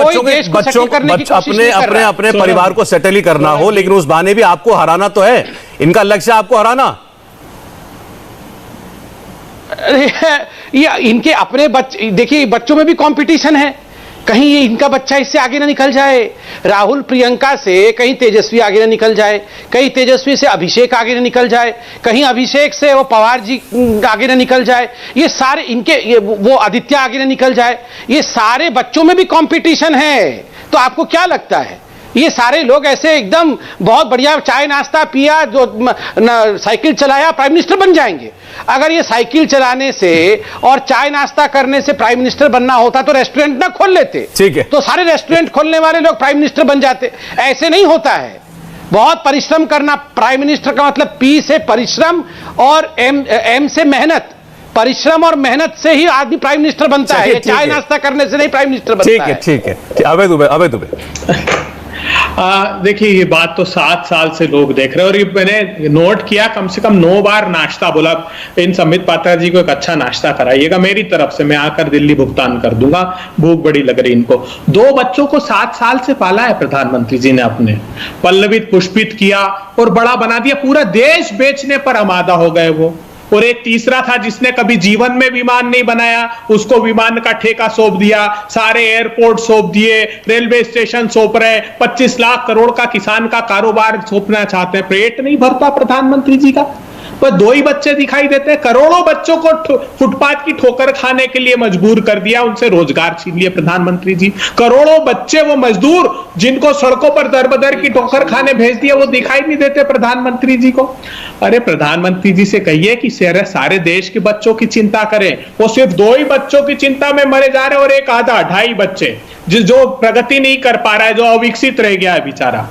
अपने परिवार को सेटल ही करना हो, लेकिन उस बहाने भी आपको हराना तो है, इनका लक्ष्य आपको हराना। ये इनके अपने बच्चे, देखिए बच्चों में भी कंपटीशन है, कहीं ये इनका बच्चा इससे आगे ना निकल जाए, राहुल प्रियंका से कहीं तेजस्वी आगे ना निकल जाए, कहीं तेजस्वी से अभिषेक आगे ना निकल जाए, कहीं अभिषेक से वो पवार जी आगे ना निकल जाए, ये सारे इनके वो आदित्य आगे ना निकल जाए। ये सारे बच्चों में भी कंपटीशन है। तो आपको क्या लगता है ये सारे लोग ऐसे एकदम बहुत बढ़िया चाय नाश्ता पिया, जो साइकिल चलाया, प्राइम मिनिस्टर बन जाएंगे? अगर ये साइकिल चलाने से और चाय नाश्ता करने से प्राइम मिनिस्टर बनना होता तो रेस्टोरेंट ना खोल लेते, ठीक है, तो सारे रेस्टोरेंट खोलने वाले लोग प्राइम मिनिस्टर बन जाते। ऐसे नहीं होता है, बहुत परिश्रम करना। प्राइम मिनिस्टर का मतलब पी से परिश्रम और एम से मेहनत। परिश्रम और मेहनत से ही आदमी प्राइम मिनिस्टर बनता है, चाय नाश्ता करने से नहीं प्राइम मिनिस्टर बनता है। ठीक है। अभय दुबे देखिए, ये बात तो 7 साल से लोग देख रहे हैं और ये मैंने नोट किया, कम से कम 9 बार नाश्ता बोला। इन संबित पात्रा जी को एक अच्छा नाश्ता कराइएगा मेरी तरफ से, मैं आकर दिल्ली भुगतान कर दूंगा, भूख बड़ी लग रही इनको। 2 बच्चों को 7 साल से पाला है प्रधानमंत्री जी ने अपने, पल्लवित पुष्पित किया और बड़ा बना दिया, पूरा देश बेचने पर आमादा हो गए वो। और एक तीसरा था जिसने कभी जीवन में विमान नहीं बनाया, उसको विमान का ठेका सौंप दिया, सारे एयरपोर्ट सौंप दिए, रेलवे स्टेशन सौंप रहे, 25 लाख करोड़ का किसान का कारोबार सौंपना चाहते हैं। पेट नहीं भरता प्रधानमंत्री जी का, पर 2 ही बच्चे दिखाई देते हैं। करोड़ों बच्चों को फुटपाथ की ठोकर खाने के लिए मजबूर कर दिया, उनसे रोजगार छीन लिए प्रधानमंत्री जी। करोड़ों बच्चे, वो मजदूर जिनको सड़कों पर दर बदर की ठोकर खाने भेज दिया, वो दिखाई नहीं देते प्रधानमंत्री जी को। अरे प्रधानमंत्री जी से कहिए कि सारे देश के बच्चों की चिंता करें। वो सिर्फ 2 ही बच्चों की चिंता में मरे जा रहे हैं और एक आधा 2.5 बच्चे जो प्रगति नहीं कर पा रहा है, जो अविकसित रह गया है बेचारा।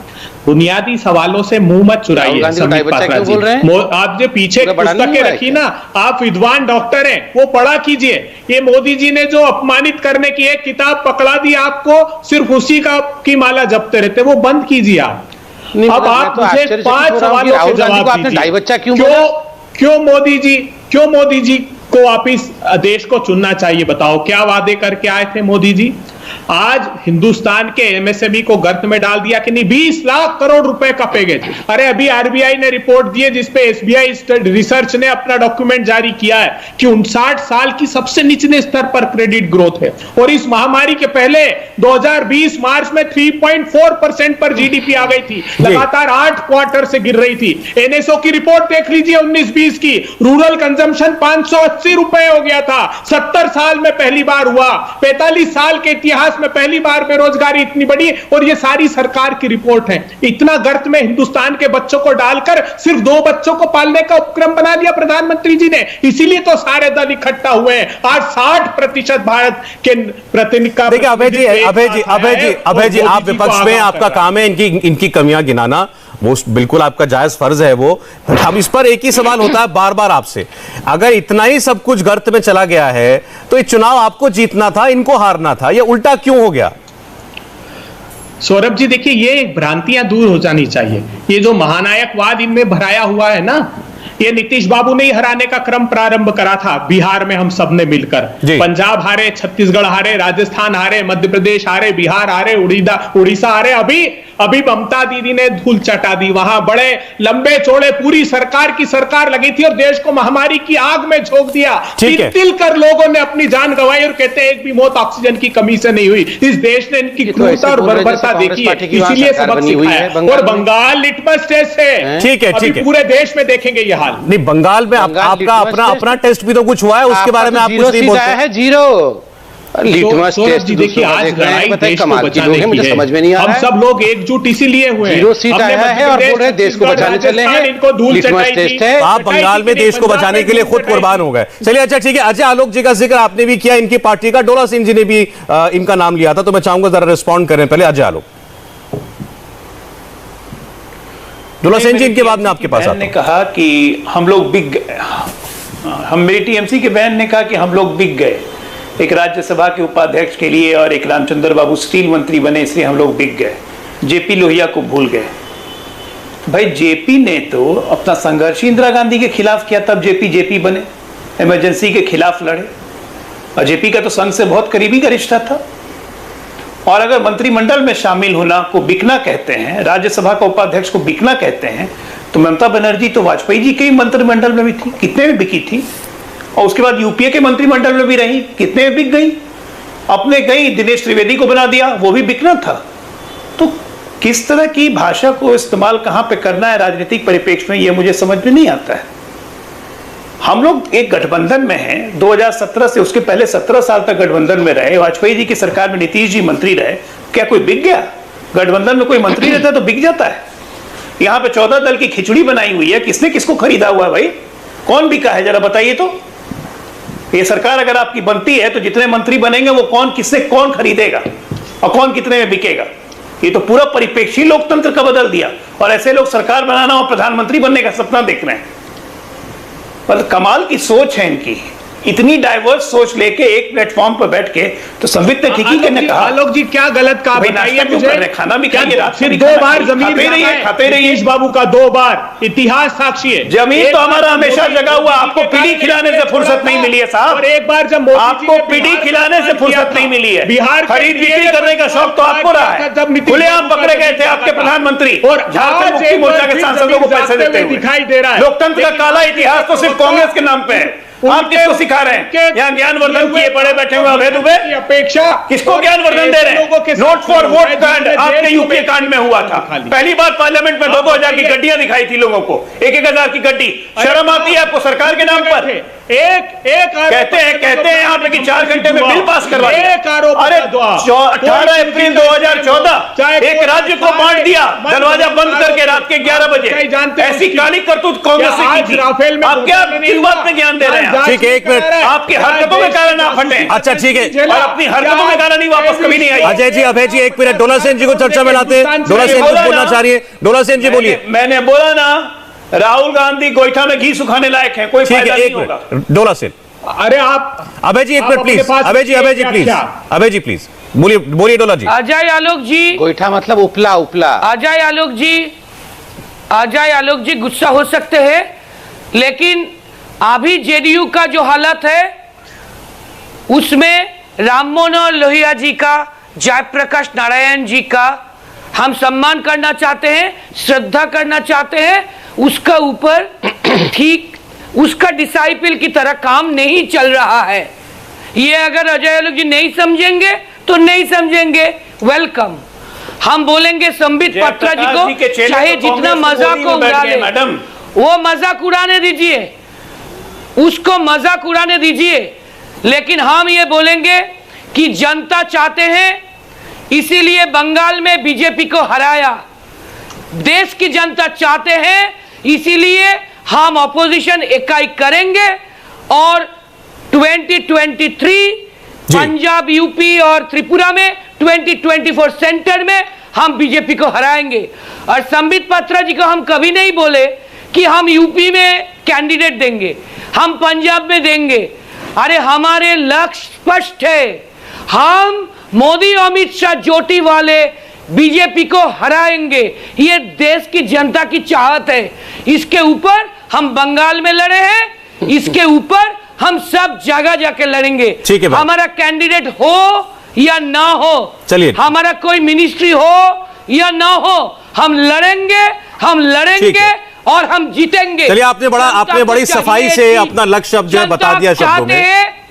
बुनियादी सवालों से मुंह मत चुराइए संबित पात्रा जी। आप जो पीछे पुस्तकें रखी ना, आप विद्वान डॉक्टर हैं, वो पढ़ा कीजिए। ये मोदी जी ने जो अपमानित करने की एक किताब पकड़ा दी आपको, सिर्फ उसी की माला जपते रहते, वो बंद कीजिए आप। अब आप मुझे 5 सवालों के जवाब दीजिए। क्यों मोदी जी को वापिस देश को चुनना चाहिए। बताओ क्या वादे करके आए थे मोदी जी? आज हिंदुस्तान के एमएसएमई को गर्त में डाल दिया कि नहीं, 20 लाख करोड़ रुपए कपेगे। अरे अभी आरबीआई ने रिपोर्ट दी है जिसपे एसबीआई रिसर्च ने अपना डॉक्यूमेंट जारी किया है कि 59 साल की सबसे निचले स्तर पर क्रेडिट ग्रोथ है। और इस महामारी के पहले 2020 मार्च में 3.4% पर जीडीपी आ गई थी, लगातार 8 क्वार्टर से गिर रही थी। एनएसओ की रिपोर्ट देख लीजिए 19-20 की, रूरल कंजम्पशन 580 रुपए हो गया था, 70 साल में पहली बार हुआ। 45 साल के इतिहास में पहली बार बेरोजगारी इतनी बढ़ी, और ये सारी सरकार की रिपोर्ट है। इतना गर्त में हिंदुस्तान के बच्चों को डालकर सिर्फ 2 बच्चों को पालने का उपक्रम बना लिया प्रधानमंत्री जी ने। इसीलिए तो सारे दल इकट्ठा हुए हैं। आज 60% भारत के प्रतिनिधि। देखिए अभय जी आप विपक्ष में, आपका काम है इनकी कमियां गिनाना, वो बिल्कुल आपका जायज फर्ज है वो। अब इस पर एक ही सवाल होता है बार बार आपसे, अगर इतना ही सब कुछ गर्त में चला गया है तो ये चुनाव आपको जीतना था, इनको हारना था, ये उल्टा क्यों हो गया? सौरभ जी देखिए, ये भ्रांतियां दूर हो जानी चाहिए। ये जो महानायकवाद इनमें भराया हुआ है ना, ये नीतीश बाबू ने ही हराने का क्रम प्रारंभ करा था। बिहार में हम सब ने मिलकर, पंजाब हारे, छत्तीसगढ़ हारे, राजस्थान हारे, मध्य प्रदेश हारे, बिहार हारे, उड़ीसा हारे। अभी ममता दीदी ने धूल चटा दी। वहां बड़े लंबे चौड़े पूरी सरकार लगी थी और देश को महामारी की आग में झोंक दिया। तिल कर लोगों ने अपनी जान गंवाई और कहते हैं एक भी मौत ऑक्सीजन की कमी से नहीं हुई। इस देश ने इनकी क्रूरता और बर्बरता देखी है, इसीलिए सबक सिखाया। और बंगाल लिटमस टेस्ट है, ठीक है, पूरे देश में देखेंगे ये हाल। नहीं, बंगाल में आपका अपना टेस्ट भी तो कुछ हुआ है, उसके बारे में आप कुछ नहीं बोलते हैं। जीरो लिटमस टेस्ट जी देखिए, आज लड़ाई देश को बचाने की है। समझ में नहीं आ रहा है। हम सब लोग एकजुट इसीलिए हुए हैं। 0 सीट आया है और बोल रहे हैं देश को बचाने चले हैं। इनको धूल लिटमस टेस्ट है। आप बंगाल में देश को बचाने के लिए खुद कुर्बान हो गए। चलिए अच्छा ठीक है, अजय आलोक जी का जिक्र आपने भी किया, इनकी पार्टी का डोला सिंह जी ने भी इनका नाम लिया था, तो मैं चाहूंगा जरा रिस्पॉन्ड करें। पहले अजय आलोक। डोला सिंह जी, इनके बाद में आपके पास ने कहा कि हम लोग बिक गए। मेरी टीएमसी के बहन ने कहा कि हम लोग बिक गए, एक राज्यसभा के उपाध्यक्ष के लिए, और एक रामचंद्र बाबू स्टील मंत्री बने इसलिए हम लोग बिक गए, जेपी लोहिया को भूल गए। भाई जेपी ने तो अपना संघर्ष इंदिरा गांधी के खिलाफ किया, तब जेपी बने, इमरजेंसी के खिलाफ लड़े, और जेपी का तो संघ से बहुत करीबी का रिश्ता था। और अगर मंत्रिमंडल में शामिल होना को बिकना कहते हैं, राज्यसभा का उपाध्यक्ष को बिकना कहते हैं, तो ममता बनर्जी तो वाजपेयी जी के मंत्रिमंडल में भी थी, कितने में बिकी थी, और उसके बाद यूपीए के मंत्रिमंडल में भी रही, कितने में बिक गई। अपने गई दिनेश त्रिवेदी को बना दिया, वो भी बिकना था। तो किस तरह की भाषा को इस्तेमाल कहां पे करना है राजनीतिक परिप्रेक्ष्य में, यह मुझे समझ में नहीं आता है। हम लोग एक गठबंधन में हैं, 2017 से उसके पहले 17 साल तक गठबंधन में रहे। वाजपेयी जी की सरकार में नीतीश जी मंत्री रहे, क्या कोई बिक गया? गठबंधन में कोई मंत्री रहता है तो बिक जाता है। यहाँ पे 14 दल की खिचड़ी बनाई हुई है, किसने किसको खरीदा हुआ है भाई? कौन बिका है जरा बताइए तो। ये सरकार अगर आपकी बनती है तो जितने मंत्री बनेंगे वो कौन खरीदेगा और कौन कितने में बिकेगा? ये तो पूरा परिप्रेक्ष्य लोकतंत्र का बदल दिया, और ऐसे लोग सरकार बनाना और प्रधानमंत्री बनने का सपना देख रहे हैं। पर कमाल की सोच है इनकी, इतनी डाइवर्स सोच लेके एक प्लेटफॉर्म पर बैठ के। तो संबित ने ठीक ही कहने कहा। आलोक जी क्या गलत कहा बताइए मुझे। खाना भी खाइए, रात सिर्फ 2 बार जमीन खाते रहिए। नीतीश बाबू का 2 बार, इतिहास साक्षी है। जमीन तो हमारा हमेशा जगा हुआ, आपको पीढ़ी खिलाने से फुर्सत नहीं मिली है साहब। और एक बार जब आपको पीढ़ी खिलाने से फुर्सत नहीं मिली है। बिहार खरीद बिक्री करने का शौक तो आपको रहा है। खुलेआम पकड़े गए थे आपके प्रधानमंत्री और झारखंड मुक्ति मोर्चा के सांसदों को पैसे देते हुए। दिखाई दे रहा है लोकतंत्र का काला इतिहास तो सिर्फ कांग्रेस के नाम पे है। आप किसको सिखा रहे हैं? यहाँ ज्ञानवर्धन किए पड़े बैठे हुए अभय दुबे अपेक्षा किसको ज्ञानवर्धन दे रहे हैं? नोट फॉर वोट कांड आपके यूपीए कांड में हुआ था। पहली बार पार्लियामेंट में 2-2 हजार की गड्डियां दिखाई थी लोगों को, 1-1 हजार की गड्डी। शर्म आती है आपको सरकार के नाम पर? कहते हैं यहाँ पे कि 4 घंटे में बिल पास करवा दिया। अरे 18 अप्रैल 2014 एक राज्य को बांट दिया, दरवाजा बंद करके रात के 11 बजे। ऐसी काली करतूत कांग्रेस ने की थी। आप क्या किस बात में ज्ञान दे रहे हैं? ठीक है, एक मिनट। आपकी हरकतों के कारण आप हटे। अच्छा ठीक है, और अपनी हरकतों के कारण ही वापस कभी नहीं आई। अजय जी, अभय जी, एक मिनट। डोला सेन जी को चर्चा में लाते हैं। डोला सेन कुछ बोलना चाह रही है। डोला सेन जी बोलिए। मैंने बोला ना, राहुल गांधी गोईठा में घी सुखाने लायक है, कोई फायदा नहीं होगा। डोला सेन, अरे आप अभय जी एक minute please. Abhay ji please, Abhay ji please बोलिए। डोला जी। अजय आलोक जी, गोईठा मतलब उपला। अजय आलोक जी गुस्सा हो सकते हैं, लेकिन अभी जेडीयू का जो हालत है उसमें राम मनोहर लोहिया जी का, जयप्रकाश नारायण जी का हम सम्मान करना चाहते हैं, श्रद्धा करना चाहते हैं। उसका ऊपर ठीक उसका डिसाइपल की तरह काम नहीं चल रहा है। ये अगर अजय आलोक जी नहीं समझेंगे तो नहीं समझेंगे, वेलकम। हम बोलेंगे संबित पात्रा जी को चाहे जितना मजाक को उड़ा ले, वो मजाक उड़ाने दीजिए, उसको मजाक उड़ाने दीजिए, लेकिन हम ये बोलेंगे कि जनता चाहते हैं, इसीलिए बंगाल में बीजेपी को हराया। देश की जनता चाहते हैं, इसीलिए हम अपोजिशन इकाई करेंगे और 2023 पंजाब, यूपी और त्रिपुरा में 2024 सेंटर में हम बीजेपी को हराएंगे। और संबित पात्रा जी को हम कभी नहीं बोले कि हम यूपी में कैंडिडेट देंगे, हम पंजाब में देंगे। अरे हमारे लक्ष्य स्पष्ट है, हम मोदी, अमित शाह, जोटी वाले बीजेपी को हराएंगे। ये देश की जनता की चाहत है। इसके ऊपर हम बंगाल में लड़े हैं, इसके ऊपर हम सब जगह जाके लड़ेंगे। ठीक है, हमारा कैंडिडेट हो या ना हो, चलिए, हमारा कोई मिनिस्ट्री हो या ना हो, हम लड़ेंगे, हम लड़ेंगे और हम जीतेंगे। चलिए, आपने बड़ी सफाई से अपना लक्ष्य अब जो है बता दिया शब्दों में।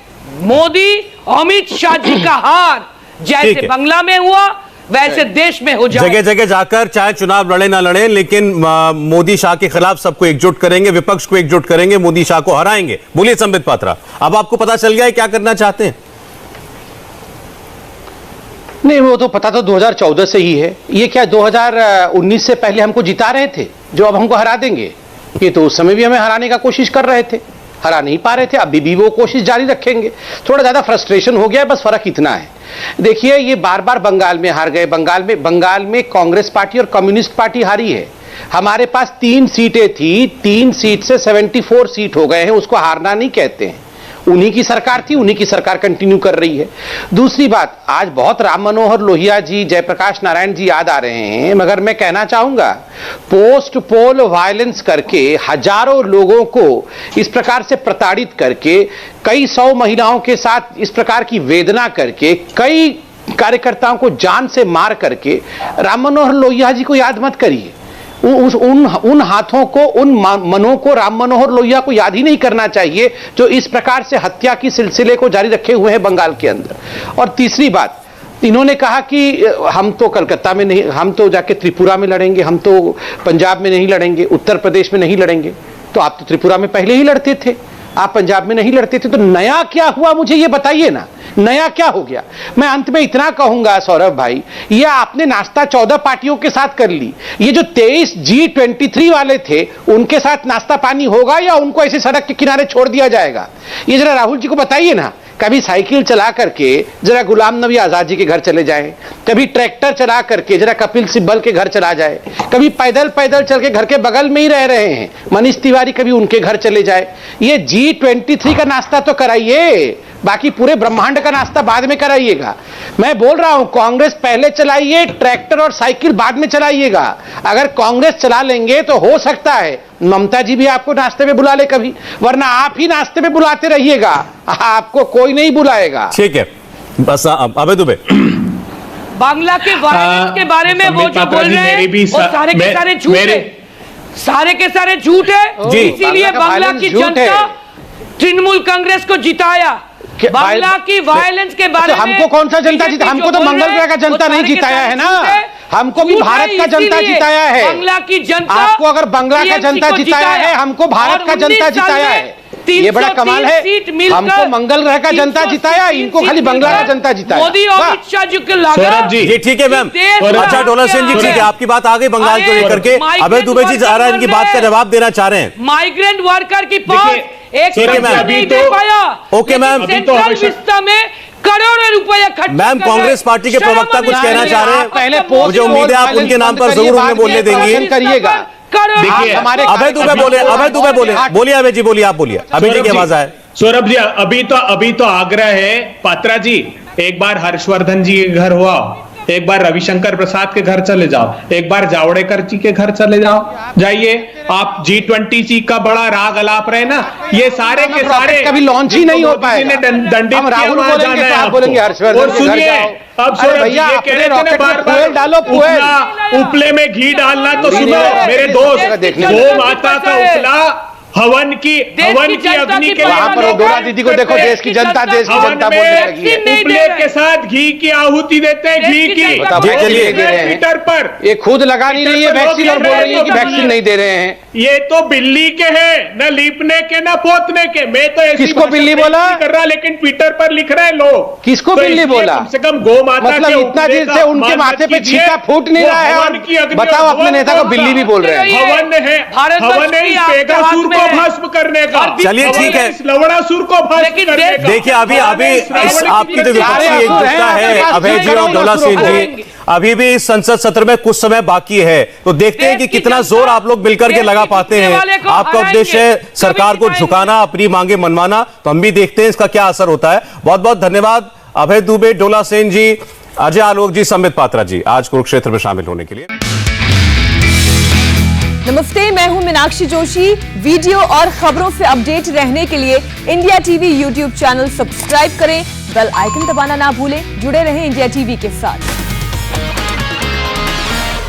मोदी, अमित शाह जी का हार जैसे बंगला में हुआ वैसे देश में हो जाए। जगह जगह जाकर चाहे चुनाव लड़े ना लड़े, लेकिन मोदी शाह के खिलाफ सबको एकजुट करेंगे, विपक्ष को एकजुट करेंगे, मोदी शाह को हराएंगे। बोलिए संबित पात्रा, अब आपको पता चल गया है क्या करना चाहते हैं? नहीं, वो तो पता तो 2014 से ही है। ये क्या 2019 से पहले हमको जिता रहे थे जो अब हमको हरा देंगे? ये तो उस समय भी हमें हराने का कोशिश कर रहे थे, हरा नहीं पा रहे थे। अभी भी वो कोशिश जारी रखेंगे। थोड़ा ज्यादा फ्रस्ट्रेशन हो गया है, बस फर्क इतना है। देखिए, ये बार बार बंगाल में हार गए। बंगाल में कांग्रेस पार्टी और कम्युनिस्ट पार्टी हारी है। हमारे पास 3 सीटें थी, 3 सीट से 74 सीट हो गए हैं। उसको हारना नहीं कहते हैं। उन्हीं की सरकार थी, उन्हीं की सरकार कंटिन्यू कर रही है। दूसरी बात, आज बहुत राम मनोहर लोहिया जी, जयप्रकाश नारायण जी याद आ रहे हैं, मगर मैं कहना चाहूंगा, पोस्ट पोल वायलेंस करके हजारों लोगों को इस प्रकार से प्रताड़ित करके, कई 100 महिलाओं के साथ इस प्रकार की वेदना करके, कई कार्यकर्ताओं को जान से मार करके राम मनोहर लोहिया जी को याद मत करिए। उन हाथों को, उन मनों को राम मनोहर लोहिया को याद ही नहीं करना चाहिए जो इस प्रकार से हत्या की सिलसिले को जारी रखे हुए हैं बंगाल के अंदर। और तीसरी बात, इन्होंने कहा कि हम तो कलकत्ता में नहीं, हम तो जाके त्रिपुरा में लड़ेंगे, हम तो पंजाब में नहीं लड़ेंगे, उत्तर प्रदेश में नहीं लड़ेंगे। तो आप तो त्रिपुरा में पहले ही लड़ते थे, आप पंजाब में नहीं लड़ते थे। तो नया क्या हुआ, मुझे ये बताइए ना, नया क्या हो गया? मैं अंत में इतना कहूंगा सौरभ भाई, ये आपने नाश्ता 14 पार्टियों के साथ कर ली। ये जो 23 G23 वाले थे, उनके साथ नाश्ता पानी होगा या उनको ऐसे सड़क के किनारे छोड़ दिया जाएगा? ये जरा राहुल जी को बताइए ना। कभी साइकिल चला करके जरा गुलाम नबी आजाद जी के घर चले जाएं, कभी ट्रैक्टर चला करके जरा कपिल सिब्बल के घर चला जाए, कभी पैदल पैदल चल के घर के बगल में ही रह रहे हैं मनीष तिवारी, कभी उनके घर चले जाए। ये G23 का नाश्ता तो कराइए, बाकी पूरे ब्रह्मांड का नाश्ता बाद में कराइएगा। मैं बोल रहा हूं, कांग्रेस पहले चलाइए, ट्रैक्टर और साइकिल बाद में चलाइएगा। अगर कांग्रेस चला लेंगे तो हो सकता है ममता जी भी आपको नाश्ते में बुला ले कभी, वरना आप ही नाश्ते में बुलाते रहिएगा, आपको कोई नहीं बुलाएगा। ठीक है, बस अभय दुबे, बांग्ला के वायलेंस के बारे में वो जो बोल रहे हैं वो सारे के सारे झूठ है, सारे के सारे झूठ है। इसीलिए बांग्ला की जनता तृणमूल कांग्रेस को जिताया। बांग्ला की वायलेंस के बारे में हमको कौन सा जनता जिता? हमको तो मंगल ग्रह का जनता नहीं जिताया है ना, हमको भी भारत का जनता जिताया है। बांग्ला की जनता, आपको अगर बांग्ला का जनता जिताया है, हमको भारत का जनता जिताया है। ये बड़ा कमाल है, हमको मंगल ग्रह का जनता जिताया, इनको खाली बांग्ला का जनता जिताया। मोदी अमित शाह जी को लगा। सौरभ जी ठीक है मैम, अच्छा डोला सेन जी ठीक है, आपकी बात आ गई बंगाल को लेकर के। अभय दुबे जी जा रहा है, इनकी बात का जवाब देना चाह रहे हैं। माइग्रेंट वर्कर की पास एक नहीं दे पाया। ओके मैम, में करोड़ों रुपया खर्च। मैम कांग्रेस पार्टी के प्रवक्ता कुछ कहना चाह रहे हैं, पहले मुझे उम्मीद है आप उनके नाम पर जरूर उन्हें बोलने देंगे। करिएगा, देखिए अभय दुबे बोले, अभय दुबे बोले, बोलिए अभय जी, बोलिए, आप बोलिए, अभय जी की आवाज आए। सौरभ जी, अभी तो आग्रह है, पात्रा जी एक बार हर्षवर्धन जी के घर हुआ, एक बार रविशंकर प्रसाद के घर चले जाओ, एक बार जावड़ेकर जी के घर चले जाओ, जाइए आप। G20 का बड़ा राग अलाप रहे ना, ये सारे के सारे कभी लॉन्च ही नहीं हो पाएगा। दंडित हम राहुल बोलेंगे तो आप बोलेंगे हर्षवर्धन और के घर सुनिए, जाओ। अब अरे भैया अपने रॉकेट में फुएल डालो, फुएल। उपले में घी डालना तो घी सुनो नहीं, मेरे देश दोस्त, देखने गो माता का उपला हवन की अग्नि के वहां पर डोला दीदी को देखो, देश की जनता बोलने लगी है। उपले के साथ घी की आहुति देते हैं, घी की। चलिए ट्विटर पर ये खुद लगा नहीं रही है वैक्सीन और बोल रही है कि वैक्सीन नहीं दे रहे हैं। ये तो बिल्ली के हैं, न लीपने के न पोतने के। मैं तो ऐसी किसको बिल्ली बोला कर रहा, लेकिन ट्विटर पर लिख रहे हैं लोग। किसको तो बिल्ली इसलिए बोला? कम से कम गो माता मतलब इतना दिन से उनके माथे पे छींटा फूट नहीं रहा है और बताओ अपने नेता को बिल्ली भी बोल रहे हैं। हवन है, हवन है इस पेगासुर को भस्म करने का। चलिए ठीक है, इस लवणासुर को भस्म करने का। देखिए अभी आपकी जो विपक्षी एकजुटता है अभय जी और डोला सेन जी, अभी भी इस संसद सत्र में कुछ समय बाकी है, तो देखते हैं कि कितना जोर आप लोग मिलकर के लगा पाते हैं। आपका उद्देश्य है सरकार को झुकाना, अपनी मांगे मनवाना, तो हम भी देखते हैं इसका क्या असर होता है। बहुत बहुत धन्यवाद अभय दुबे, डोला सेन जी, अजय आलोक जी, संबित पात्रा जी, आज कुरुक्षेत्र में शामिल होने के लिए। नमस्ते, मैं हूं मीनाक्षी जोशी। वीडियो और खबरों से अपडेट रहने के लिए India TV YouTube channel subscribe करें, बेल आइकन दबाना ना भूलें। जुड़े रहें इंडिया टीवी के साथ।